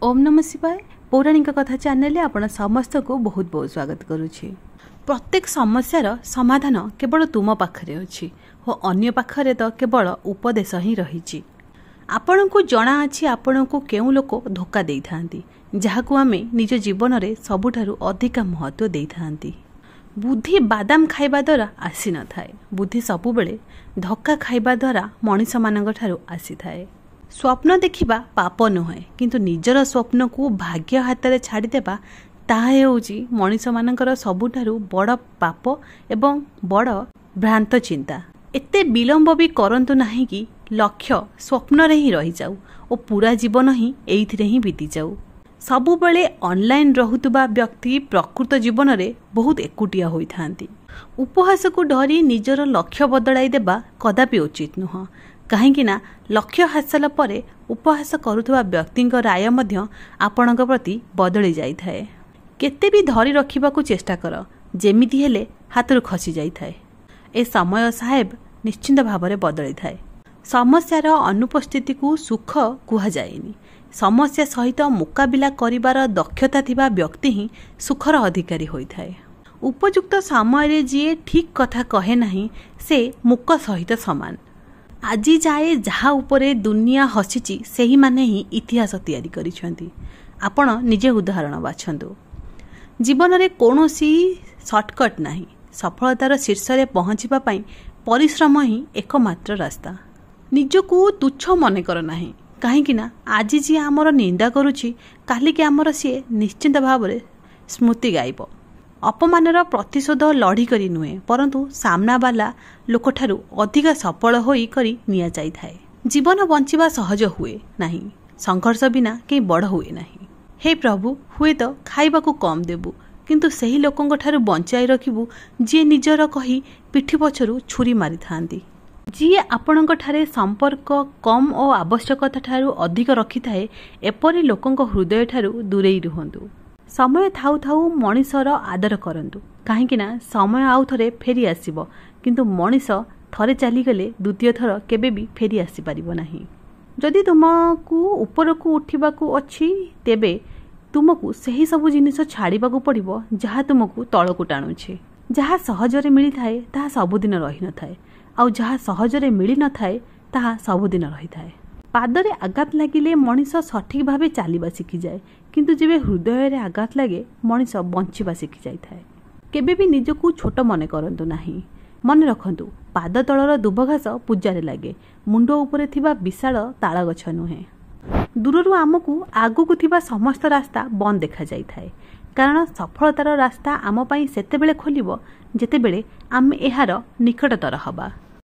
ओम नमः शिवाय पौराणिक कथा चैनल आपण समस्त को बहुत बहुत स्वागत करुछि। प्रत्येक समस्यार समाधान केवल तुम पाखरे अछि और अन्य पाखरे तो केवल उपदेश ही रही। आपण को जना अछि आपण को केउ लोक धोखा देई थांती जहाकू आमे निज जीवन रे सबुठारु अधिक महत्व देई थांती। बुद्धि बादाम खाइबा द्वारा आसी न थाए, बुद्धि सबु बेले धक्का खाइबा द्वारा मनीष मानक ठारु आसी थाए। स्वप्न देखिबा पाप नुहे किंतु निजर स्वप्न को भाग्य हाथ में छाड़देबा ताहा हेउची मनीष मानकर सबुठारु बड़ पाप एवं बड़ भ्रांत चिंता। एते विलंब भी करंतु नाही कि लक्ष्य स्वप्न रे ही रही जाऊ और पूरा जीवन ही एइथिरे ही बीती जाऊ। सबु बेले ऑनलाइन रहुतबा व्यक्ति प्रकृत जीवन रे बहुत एकुटिया होई थांती। उपहास को डरी निजर लक्ष्य बदलाई देबा कदापि उचित नुह, कहीं ना लक्ष्य हासिल परे उपहास करुवा व्यक्ति राय मध्य आपणक प्रति बदली जाई थाए। केते भी धरी रखिबा को चेष्टा कर जेमिति हेले हाथरु खसी जाई थाए। ए समय साहेब निश्चिंत भावरे बदली थाए। समस्यार अनुपस्थिति को सुख कुहा जाएनी। समस्या सहित मुकाबिला करिबार दक्षता थिबा व्यक्ति ही सुखर अधिकारी होई थाए। उपयुक्त समय रे जे ठीक कथा कहे नाही से मुक सहित समान। आजी जाए जहा उपरे दुनिया हसीची सेही माने ही इतिहास तैयारी करिसेंती। आपण निजे उदाहरण बाछंतु। जीवन रे कोनोसी शॉर्टकट नाही। सफलतार शीर्ष रे पहुंचीबा पई परिश्रम ही एकमात्र रास्ता। निजको तुच्छ मन कर नाही, कहीं ना आज जी आमर निंदा करुछि काली के आमर सी निश्चिंत भाव में स्मृति गायब। अपमानर प्रतिशोध लड़ी करी नुहे परंतु सामना वाला लोक ठारू अधिक सफल होई करी निया जाई थाए। जीवन बंचिबा सहज हुए नहीं, संघर्ष बिना कहीं बड़ हुए नहीं। हे प्रभु, हुए तो खाइबा को कम देबू किंतु सही लोकंक ठारू बंचाई रखिबू जे निजर कही पिठी पछरू छुरी मारी थांती। जी आपणक ठारे संपर्क कम और आवश्यकता ठारू अधिक रखि थाए एपरि लोकंक हृदय ठारू दूरेई रुहंतु। समय थाउ थाउ मनीषर आदर करंतु, कहीं ना समय आउ थरे फेरी आसीबो किंतु मनीष थरे चली गले द्वितीय थर केबे भी फेरी आसी परिबो नाही। जदि तुमको ऊपर को उठिबा को अछि तेबे तुमको सही सब जिनिस छाड़ीबा को पड़िबो जहा तुमको तळको टाणुछि। जहा सहजरे मिली थाए ताहा सबुदिन रही न थाए आउ जहा सहजरे मिली न थाए ताहा सबुदिन रही थाए। पादरे आघात लागिले मनीष सठिक भावे चलवा शिखि जाए किंतु जेबे हृदय रे आघात लागे मनीष बंचिबा शिखि जाय थाए। केबे भी निजको छोट मने करंतु नाही। मन रखंतु पाद तळर दुबघास पूजारे लागे, मुंड उपरे थिबा विशाल ताଳ गछ नुहे। दूररु आमको आगुकु थिबा समस्त रास्ता बंद देखा जाय थाए कारण सफलतार रास्ता आम पई सेतेबेले खोलिबो जेतेबेले आमे एहार निकटतर हबा।